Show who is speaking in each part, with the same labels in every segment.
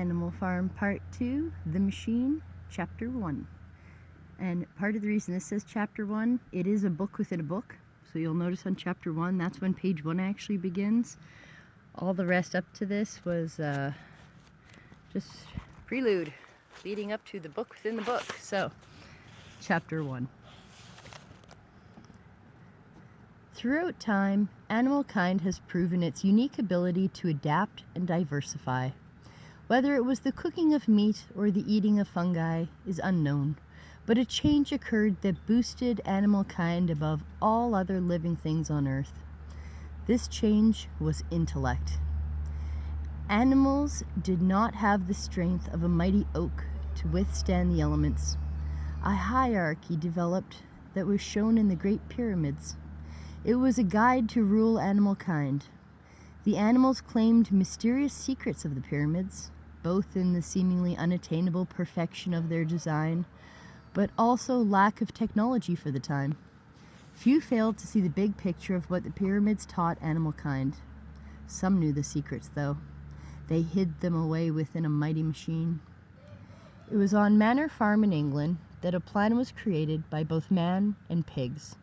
Speaker 1: Animal Farm Part 2, The Machine, Chapter 1. And part of the reason this says Chapter 1, it is a book within a book. So you'll notice on Chapter 1, that's when page 1 actually begins. All the rest up to this was just prelude, leading up to the book within the book. So, Chapter 1. Throughout time, Animalkind has proven its unique ability to adapt and diversify. Whether it was the cooking of meat or the eating of fungi is unknown, but a change occurred that boosted Animalkind above all other living things on Earth. This change was intellect. Animals did not have the strength of a mighty oak to withstand the elements. A hierarchy developed that was shown in the Great Pyramids. It was a guide to rule Animalkind. The animals claimed mysterious secrets of the pyramids, both in the seemingly unattainable perfection of their design, but also lack of technology for the time. Few failed to see the big picture of what the pyramids taught Animalkind. Some knew the secrets, though. They hid them away within a mighty machine. It was on Manor Farm in England that a plan was created by both man and pigs.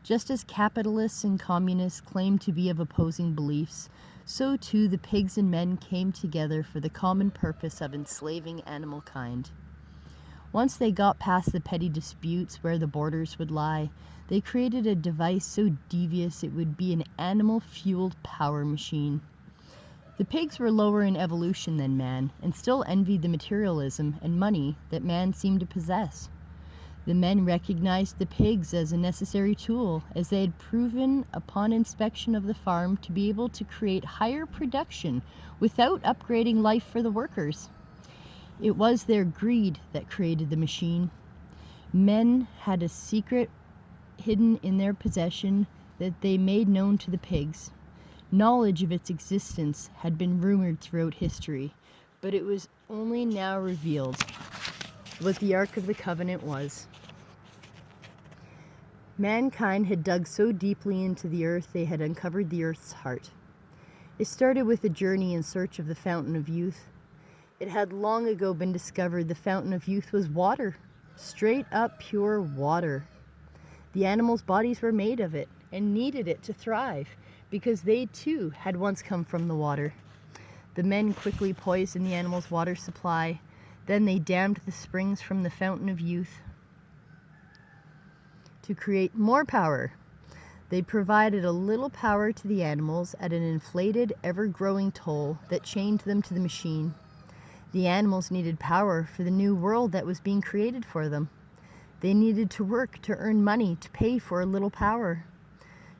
Speaker 1: Just as capitalists and communists claimed to be of opposing beliefs, so too the pigs and men came together for the common purpose of enslaving Animalkind. Once they got past the petty disputes where the borders would lie, they created a device so devious it would be an animal-fueled power machine. The pigs were lower in evolution than man, and still envied the materialism and money that man seemed to possess. The men recognized the pigs as a necessary tool, as they had proven upon inspection of the farm to be able to create higher production without upgrading life for the workers. It was their greed that created the machine. Men had a secret hidden in their possession that they made known to the pigs. Knowledge of its existence had been rumored throughout history, but it was only now revealed what the Ark of the Covenant was. Mankind had dug so deeply into the earth they had uncovered the earth's heart. It started with a journey in search of the Fountain of Youth. It had long ago been discovered the Fountain of Youth was water, straight up pure water. The animals' bodies were made of it and needed it to thrive because they too had once come from the water. The men quickly poisoned the animals' water supply. Then they dammed the springs from the Fountain of Youth to create more power. They provided a little power to the animals at an inflated, ever-growing toll that chained them to the machine. The animals needed power for the new world that was being created for them. They needed to work to earn money to pay for a little power.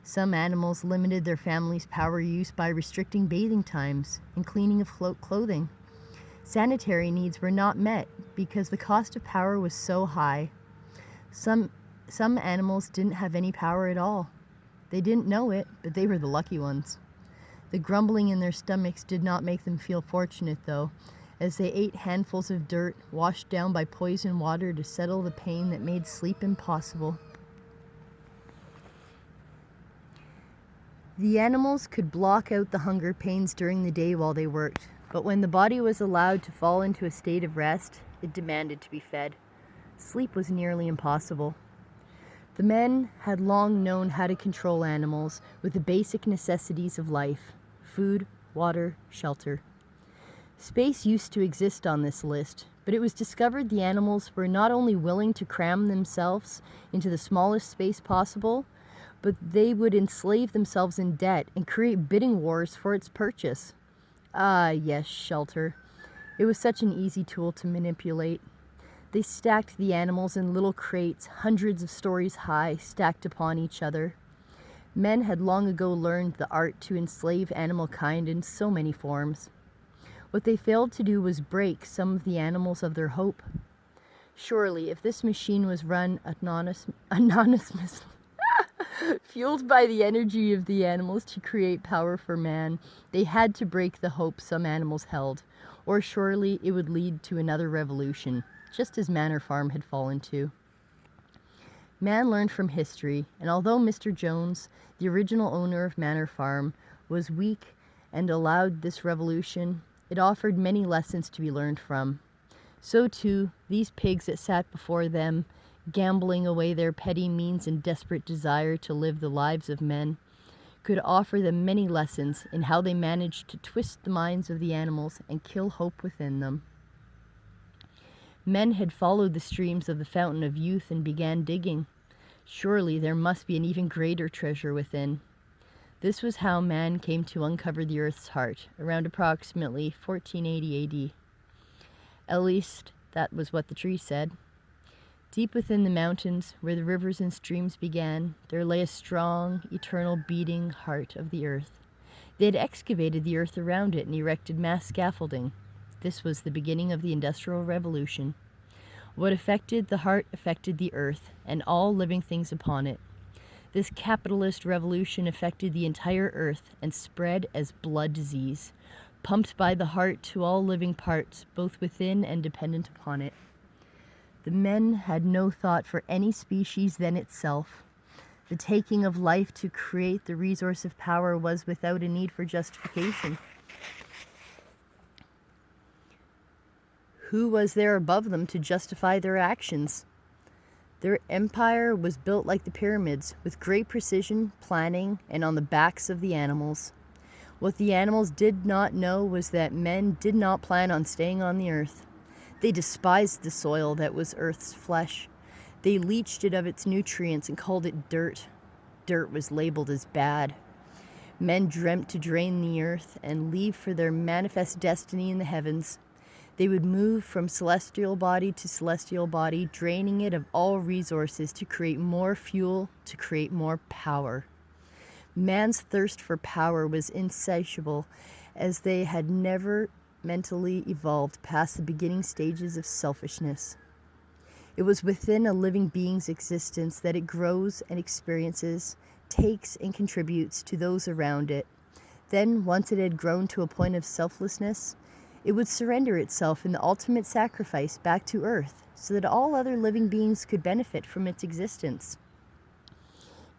Speaker 1: Some animals limited their family's power use by restricting bathing times and cleaning of clothing. Sanitary needs were not met because the cost of power was so high. Some animals didn't have any power at all. They didn't know it, but they were the lucky ones. The grumbling in their stomachs did not make them feel fortunate, though, as they ate handfuls of dirt washed down by poison water to settle the pain that made sleep impossible. The animals could block out the hunger pains during the day while they worked, but when the body was allowed to fall into a state of rest, it demanded to be fed. Sleep was nearly impossible. The men had long known how to control animals with the basic necessities of life: food, water, shelter. Space used to exist on this list, but it was discovered the animals were not only willing to cram themselves into the smallest space possible, but they would enslave themselves in debt and create bidding wars for its purchase. Ah, yes, shelter. It was such an easy tool to manipulate. They stacked the animals in little crates, hundreds of stories high, stacked upon each other. Men had long ago learned the art to enslave Animalkind in so many forms. What they failed to do was break some of the animals of their hope. Surely, if this machine was run anonymously, fueled by the energy of the animals to create power for man, they had to break the hope some animals held, or surely it would lead to another revolution, just as Manor Farm had fallen to. Man learned from history, and although Mr. Jones, the original owner of Manor Farm, was weak and allowed this revolution, It offered many lessons to be learned from. So too, these pigs that sat before them, gambling away their petty means in desperate desire to live the lives of men, could offer them many lessons in how they managed to twist the minds of the animals and kill hope within them. Men had followed the streams of the fountain of youth and began digging. Surely there must be an even greater treasure within. This was how man came to uncover the earth's heart, around approximately 1480 AD. At least, that was what the tree said. Deep within the mountains, where the rivers and streams began, there lay a strong, eternal beating heart of the earth. They had excavated the earth around it and erected mass scaffolding. This was the beginning of the Industrial Revolution. What affected the heart affected the earth and all living things upon it. This capitalist revolution affected the entire earth and spread as blood disease, pumped by the heart to all living parts, both within and dependent upon it. The men had no thought for any species than itself. The taking of life to create the resource of power was without a need for justification. Who was there above them to justify their actions? Their empire was built like the pyramids, with great precision, planning, and on the backs of the animals. What the animals did not know was that men did not plan on staying on the earth. They despised the soil that was earth's flesh. They leached it of its nutrients and called it dirt. Dirt was labeled as bad. Men dreamt to drain the earth and leave for their manifest destiny in the heavens. They would move from celestial body to celestial body, draining it of all resources to create more fuel, to create more power. Man's thirst for power was insatiable, as they had never mentally evolved past the beginning stages of selfishness. It was within a living being's existence that it grows and experiences, takes and contributes to those around it. Then, once it had grown to a point of selflessness, it would surrender itself in the ultimate sacrifice back to Earth so that all other living beings could benefit from its existence.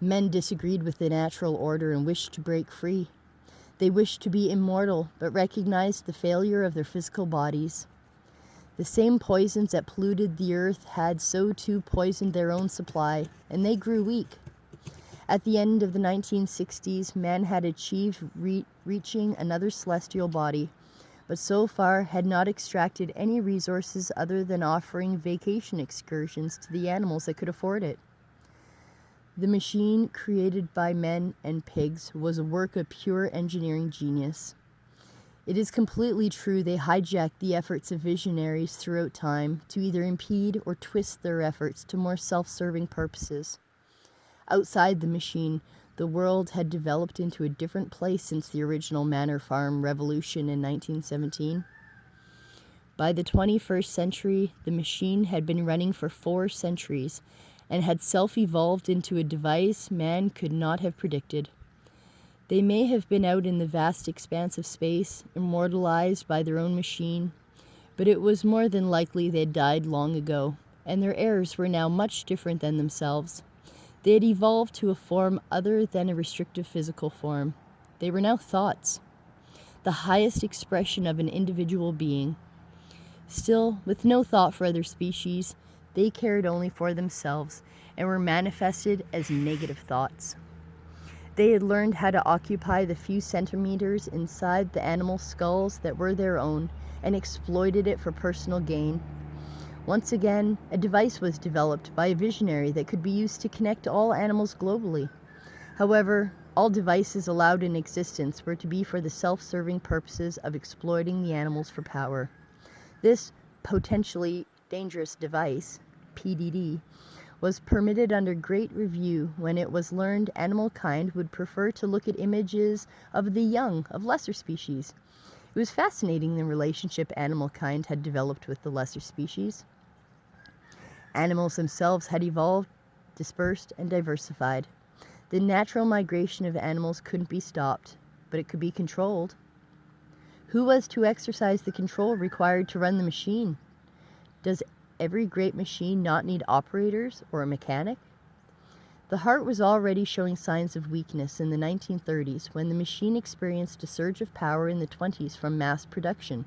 Speaker 1: Men disagreed with the natural order and wished to break free. They wished to be immortal, but recognized the failure of their physical bodies. The same poisons that polluted the earth had so too poisoned their own supply, and they grew weak. At the end of the 1960s, man had achieved reaching another celestial body, but so far had not extracted any resources other than offering vacation excursions to the animals that could afford it. The machine created by men and pigs was a work of pure engineering genius. It is completely true they hijacked the efforts of visionaries throughout time to either impede or twist their efforts to more self-serving purposes. Outside the machine, the world had developed into a different place since the original manor farm revolution in 1917. By the 21st century, the machine had been running for 4 centuries and had self-evolved into a device man could not have predicted. They may have been out in the vast expanse of space, immortalized by their own machine, but it was more than likely they had died long ago, and their heirs were now much different than themselves. They had evolved to a form other than a restrictive physical form. They were now thoughts, the highest expression of an individual being. Still, with no thought for other species, they cared only for themselves and were manifested as negative thoughts. They had learned how to occupy the few centimeters inside the animal skulls that were their own and exploited it for personal gain. Once again, a device was developed by a visionary that could be used to connect all animals globally. However, all devices allowed in existence were to be for the self-serving purposes of exploiting the animals for power. This potentially dangerous device, PDD, was permitted under great review when it was learned Animalkind would prefer to look at images of the young of lesser species. It was fascinating the relationship Animalkind had developed with the lesser species. Animals themselves had evolved, dispersed, and diversified. The natural migration of animals couldn't be stopped, but it could be controlled. Who was to exercise the control required to run the machine? Does every great machine not need operators or a mechanic? The heart was already showing signs of weakness in the 1930s when the machine experienced a surge of power in the 20s from mass production.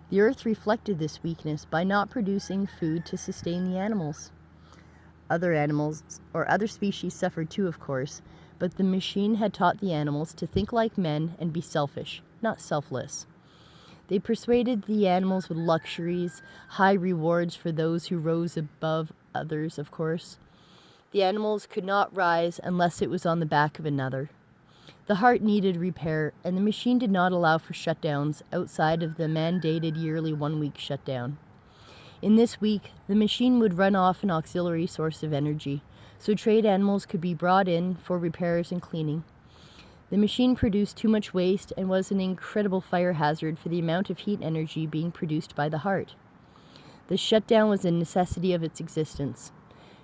Speaker 1: The earth reflected this weakness by not producing food to sustain the animals. Other animals, or other species, suffered too, of course, but the machine had taught the animals to think like men and be selfish, not selfless. They persuaded the animals with luxuries, high rewards for those who rose above others, of course. The animals could not rise unless it was on the back of another. The heart needed repair, and the machine did not allow for shutdowns outside of the mandated yearly 1-week shutdown. In this week, the machine would run off an auxiliary source of energy, so trade animals could be brought in for repairs and cleaning. The machine produced too much waste and was an incredible fire hazard for the amount of heat energy being produced by the heart. The shutdown was a necessity of its existence.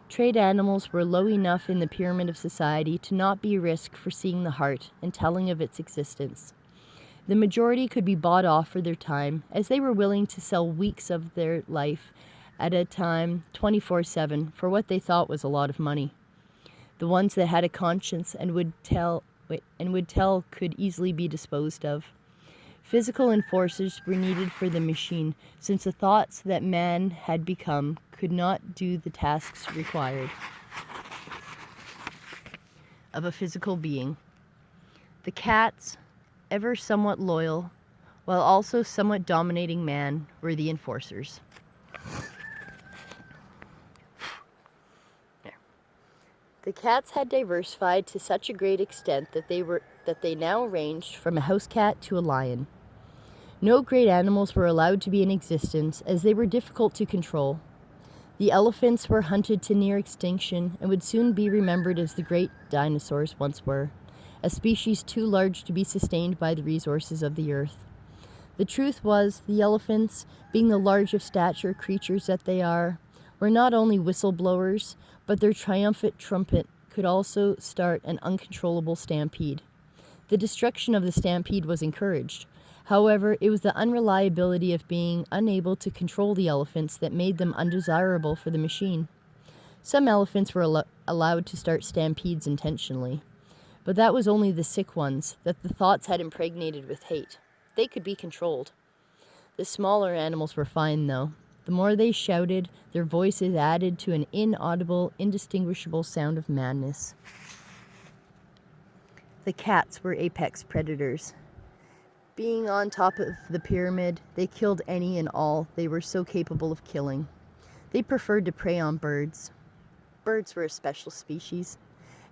Speaker 1: Trade animals were low enough in the pyramid of society to not be a risk for seeing the heart and telling of its existence. The majority could be bought off for their time, as they were willing to sell weeks of their life at a time 24/7 for what they thought was a lot of money. The ones that had a conscience and would tell could easily be disposed of. Physical enforcers were needed for the machine, since the thoughts that man had become could not do the tasks required of a physical being. The cats, ever somewhat loyal, while also somewhat dominating man, were the enforcers. The cats had diversified to such a great extent that they now ranged from a house cat to a lion. No great animals were allowed to be in existence, as they were difficult to control. The elephants were hunted to near extinction and would soon be remembered as the great dinosaurs once were, a species too large to be sustained by the resources of the earth. The truth was, the elephants, being the large of stature creatures that they are, were not only whistleblowers, but their triumphant trumpet could also start an uncontrollable stampede. The destruction of the stampede was encouraged. However, it was the unreliability of being unable to control the elephants that made them undesirable for the machine. Some elephants were allowed to start stampedes intentionally, but that was only the sick ones that the thoughts had impregnated with hate. They could be controlled. The smaller animals were fine, though. The more they shouted, their voices added to an inaudible, indistinguishable sound of madness. The cats were apex predators. Being on top of the pyramid, they killed any and all they were so capable of killing. They preferred to prey on birds. Birds were a special species.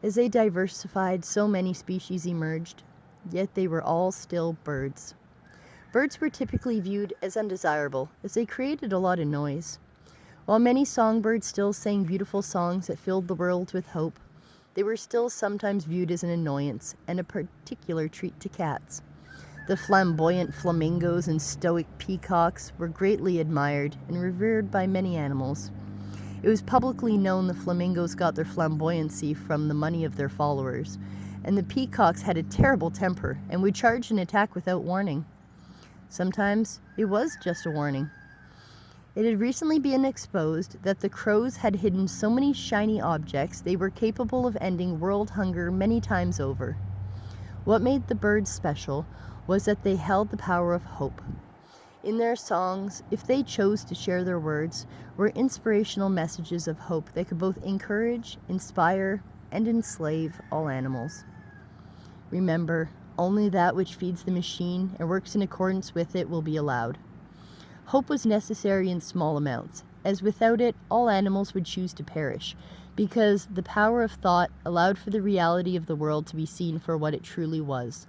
Speaker 1: As they diversified, so many species emerged, yet they were all still birds. Birds were typically viewed as undesirable, as they created a lot of noise. While many songbirds still sang beautiful songs that filled the world with hope, they were still sometimes viewed as an annoyance and a particular treat to cats. The flamboyant flamingos and stoic peacocks were greatly admired and revered by many animals. It was publicly known the flamingos got their flamboyancy from the money of their followers, and the peacocks had a terrible temper and would charge and attack without warning. Sometimes it was just a warning. It had recently been exposed that the crows had hidden so many shiny objects they were capable of ending world hunger many times over. What made the birds special was that they held the power of hope. In their songs, if they chose to share their words, were inspirational messages of hope that could both encourage, inspire, and enslave all animals. Remember, only that which feeds the machine and works in accordance with it will be allowed. Hope was necessary in small amounts, as without it, all animals would choose to perish, because the power of thought allowed for the reality of the world to be seen for what it truly was.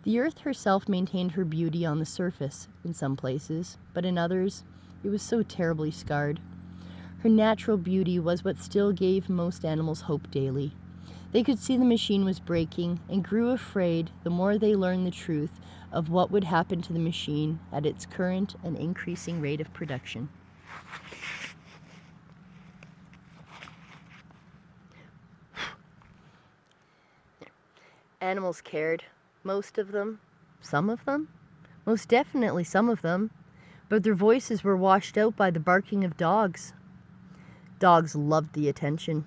Speaker 1: The earth herself maintained her beauty on the surface, in some places, but in others, it was so terribly scarred. Her natural beauty was what still gave most animals hope daily. They could see the machine was breaking and grew afraid the more they learned the truth of what would happen to the machine at its current and increasing rate of production. Animals cared. Most of them. Some of them? Most definitely some of them. But their voices were washed out by the barking of dogs. Dogs loved the attention.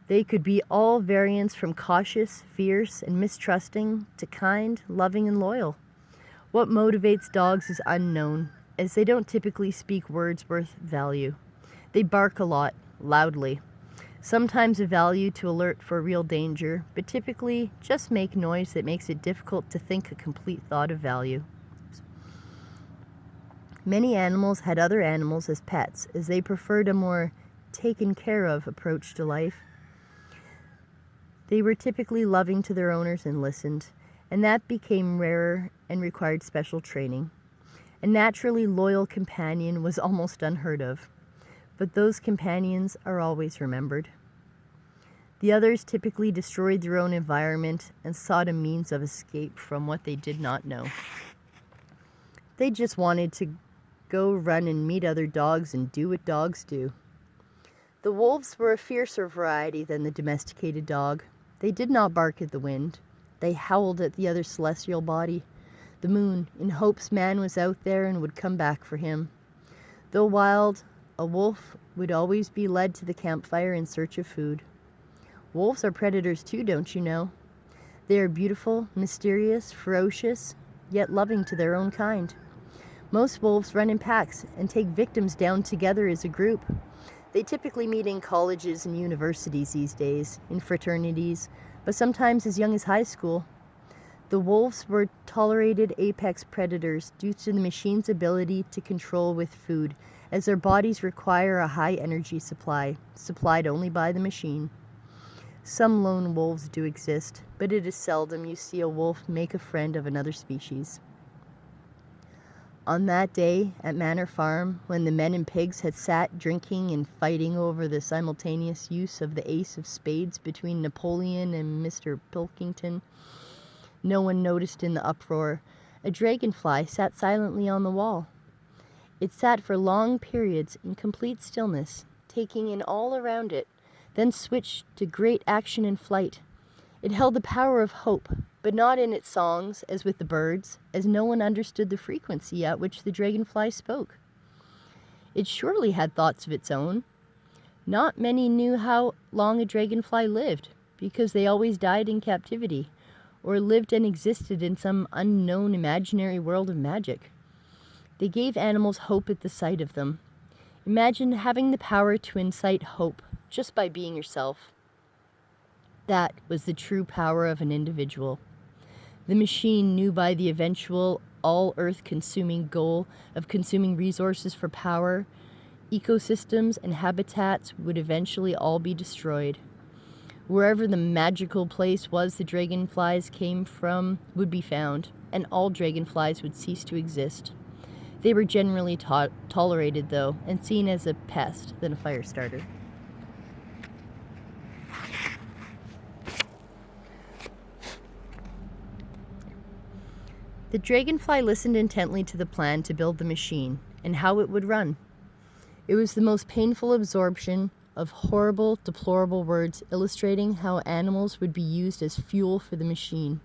Speaker 1: They could be all variants from cautious, fierce, and mistrusting to kind, loving, and loyal. What motivates dogs is unknown, as they don't typically speak words worth value. They bark a lot, loudly. Sometimes a value to alert for real danger, but typically just make noise that makes it difficult to think a complete thought of value. Many animals had other animals as pets, as they preferred a more taken care of approach to life. They were typically loving to their owners and listened, and that became rarer and required special training. A naturally loyal companion was almost unheard of, but those companions are always remembered. The others typically destroyed their own environment and sought a means of escape from what they did not know. They just wanted to go run and meet other dogs and do what dogs do. The wolves were a fiercer variety than the domesticated dog. They did not bark at the wind. They howled at the other celestial body, the moon, in hopes man was out there and would come back for him. Though wild, a wolf would always be led to the campfire in search of food. Wolves are predators too, don't you know? They are beautiful, mysterious, ferocious, yet loving to their own kind. Most wolves run in packs and take victims down together as a group. They typically meet in colleges and universities these days, in fraternities, but sometimes as young as high school. The wolves were tolerated apex predators due to the machine's ability to control with food, as their bodies require a high energy supply, supplied only by the machine. Some lone wolves do exist, but it is seldom you see a wolf make a friend of another species. On that day at Manor Farm, when the men and pigs had sat drinking and fighting over the simultaneous use of the ace of spades between Napoleon and Mr. Pilkington, no one noticed in the uproar. A dragonfly sat silently on the wall. It sat for long periods in complete stillness, taking in all around it, then switched to great action and flight. It held the power of hope, but not in its songs, as with the birds, as no one understood the frequency at which the dragonfly spoke. It surely had thoughts of its own. Not many knew how long a dragonfly lived, because they always died in captivity, or lived and existed in some unknown imaginary world of magic. They gave animals hope at the sight of them. Imagine having the power to incite hope just by being yourself. That was the true power of an individual. The machine knew by the eventual all-earth-consuming goal of consuming resources for power, ecosystems and habitats would eventually all be destroyed. Wherever the magical place was the dragonflies came from would be found, and all dragonflies would cease to exist. They were generally tolerated, though, and seen as a pest than a fire starter. The dragonfly listened intently to the plan to build the machine and how it would run. It was the most painful absorption of horrible, deplorable words illustrating how animals would be used as fuel for the machine.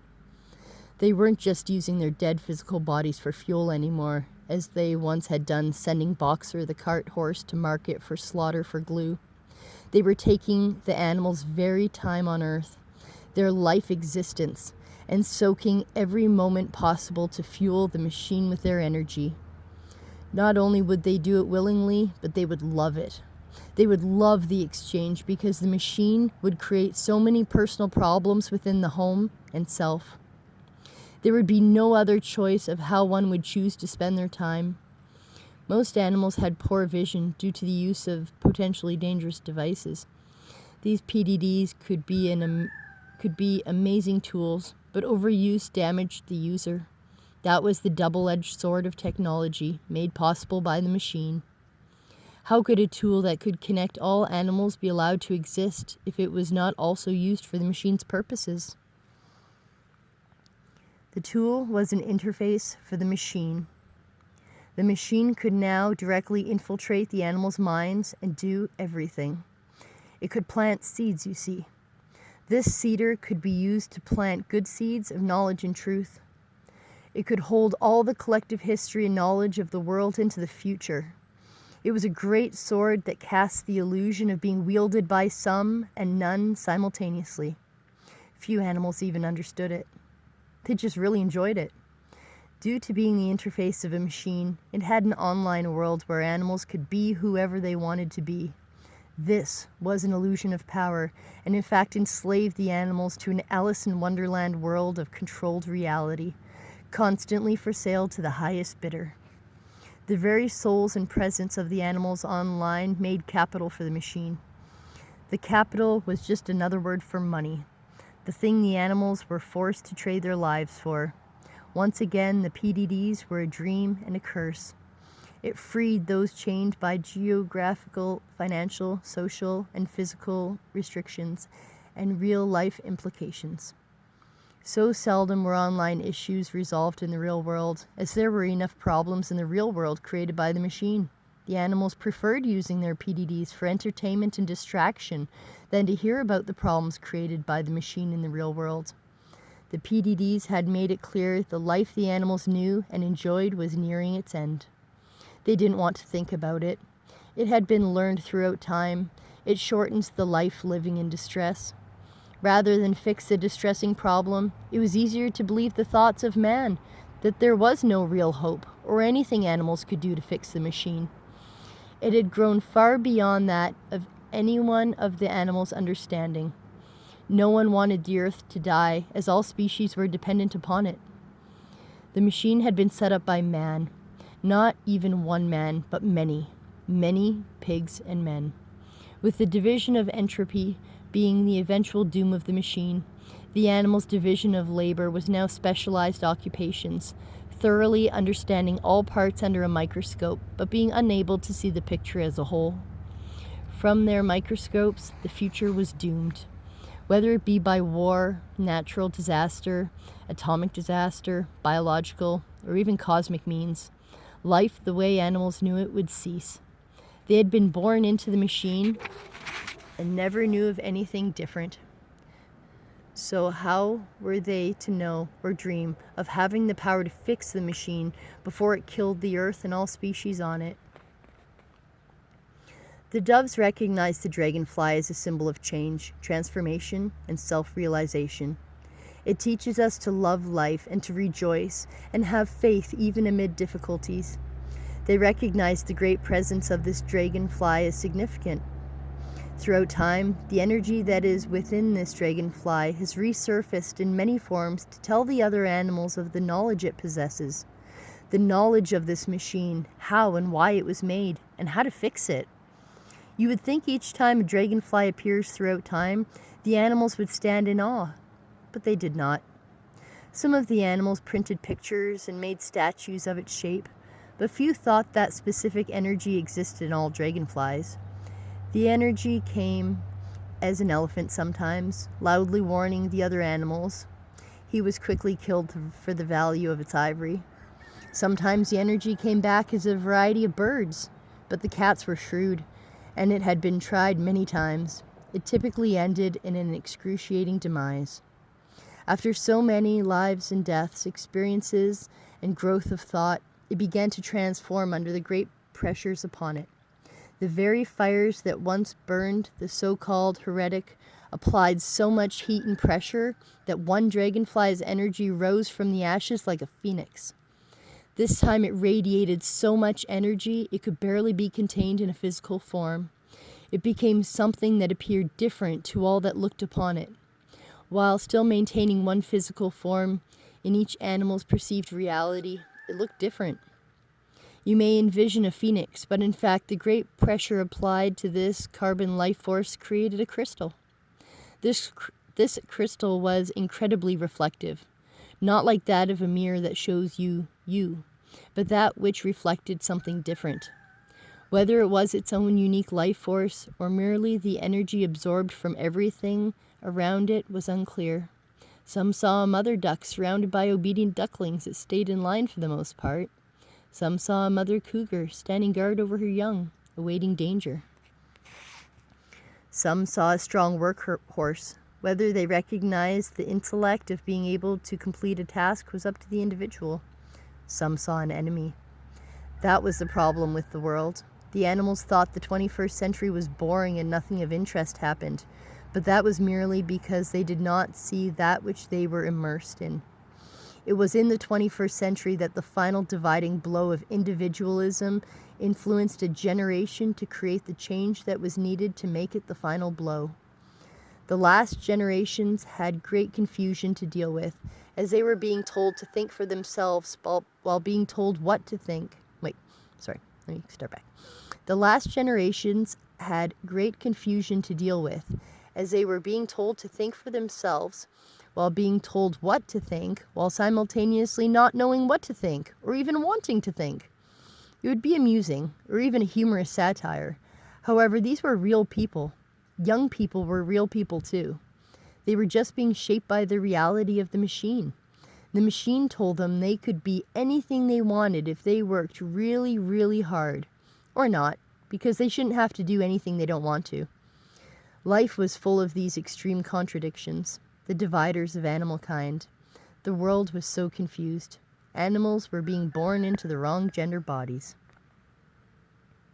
Speaker 1: They weren't just using their dead physical bodies for fuel anymore, as they once had done, sending Boxer the cart horse to market for slaughter for glue. They were taking the animal's very time on Earth, their life existence, and soaking every moment possible to fuel the machine with their energy. Not only would they do it willingly, but they would love it. They would love the exchange because the machine would create so many personal problems within the home and self. There would be no other choice of how one would choose to spend their time. Most animals had poor vision due to the use of potentially dangerous devices. These PDDs could be amazing tools, but overuse damaged the user. That was the double-edged sword of technology, made possible by the machine. How could a tool that could connect all animals be allowed to exist if it was not also used for the machine's purposes? The tool was an interface for the machine. The machine could now directly infiltrate the animals' minds and do everything. It could plant seeds, you see. This seeder could be used to plant good seeds of knowledge and truth. It could hold all the collective history and knowledge of the world into the future. It was a great sword that cast the illusion of being wielded by some and none simultaneously. Few animals even understood it. They just really enjoyed it. Due to being the interface of a machine, it had an online world where animals could be whoever they wanted to be. This was an illusion of power, and in fact enslaved the animals to an Alice in Wonderland world of controlled reality, constantly for sale to the highest bidder. The very souls and presence of the animals online made capital for the machine. The capital was just another word for money, the thing the animals were forced to trade their lives for. Once again, the PDDs were a dream and a curse. It freed those chained by geographical, financial, social, and physical restrictions and real-life implications. So seldom were online issues resolved in the real world, as there were enough problems in the real world created by the machine. The animals preferred using their PDDs for entertainment and distraction than to hear about the problems created by the machine in the real world. The PDDs had made it clear the life the animals knew and enjoyed was nearing its end. They didn't want to think about it. It had been learned throughout time. It shortens the life living in distress. Rather than fix a distressing problem, it was easier to believe the thoughts of man, that there was no real hope or anything animals could do to fix the machine. It had grown far beyond that of anyone of the animals' understanding. No one wanted the earth to die, as all species were dependent upon it. The machine had been set up by man, not even one man, but many pigs and men. With the division of entropy being the eventual doom of the machine, the animals' division of labor was now specialized occupations, thoroughly understanding all parts under a microscope, but being unable to see the picture as a whole. From their microscopes, the future was doomed. Whether it be by war, natural disaster, atomic disaster, biological, or even cosmic means, life the way animals knew it would cease. They had been born into the machine and never knew of anything different. So how were they to know or dream of having the power to fix the machine before it killed the earth and all species on it? The doves recognized the dragonfly as a symbol of change, transformation, and self-realization. It teaches us to love life and to rejoice and have faith even amid difficulties. They recognize the great presence of this dragonfly as significant. Throughout time, the energy that is within this dragonfly has resurfaced in many forms to tell the other animals of the knowledge it possesses, the knowledge of this machine, how and why it was made, and how to fix it. You would think each time a dragonfly appears throughout time, the animals would stand in awe, but they did not. Some of the animals printed pictures and made statues of its shape, but few thought that specific energy existed in all dragonflies. The energy came as an elephant sometimes, loudly warning the other animals. He was quickly killed for the value of its ivory. Sometimes the energy came back as a variety of birds, but the cats were shrewd, and it had been tried many times. It typically ended in an excruciating demise. After so many lives and deaths, experiences, and growth of thought, it began to transform under the great pressures upon it. The very fires that once burned the so-called heretic applied so much heat and pressure that one dragonfly's energy rose from the ashes like a phoenix. This time it radiated so much energy it could barely be contained in a physical form. It became something that appeared different to all that looked upon it. While still maintaining one physical form in each animal's perceived reality, it looked different. You may envision a phoenix, but in fact the great pressure applied to this carbon life force created a crystal. This crystal was incredibly reflective, not like that of a mirror that shows you, but that which reflected something different. Whether it was its own unique life force or merely the energy absorbed from everything around it was unclear. Some saw a mother duck surrounded by obedient ducklings that stayed in line for the most part. Some saw a mother cougar standing guard over her young, awaiting danger. Some saw a strong workhorse. Whether they recognized the intellect of being able to complete a task was up to the individual. Some saw an enemy. That was the problem with the world. The animals thought the 21st century was boring and nothing of interest happened, but that was merely because they did not see that which they were immersed in. It was in the 21st century that the final dividing blow of individualism influenced a generation to create the change that was needed to make it the final blow. The last generations had great confusion to deal with, as they were being told to think for themselves while being told what to think. Let me start back. The last generations had great confusion to deal with, as they were being told to think for themselves while being told what to think, while simultaneously not knowing what to think, or even wanting to think. It would be amusing, or even a humorous satire. However, these were real people. Young people were real people too. They were just being shaped by the reality of the machine. The machine told them they could be anything they wanted if they worked really, really hard. Or not, because they shouldn't have to do anything they don't want to. Life was full of these extreme contradictions, the dividers of animalkind. The world was so confused. Animals were being born into the wrong gender bodies.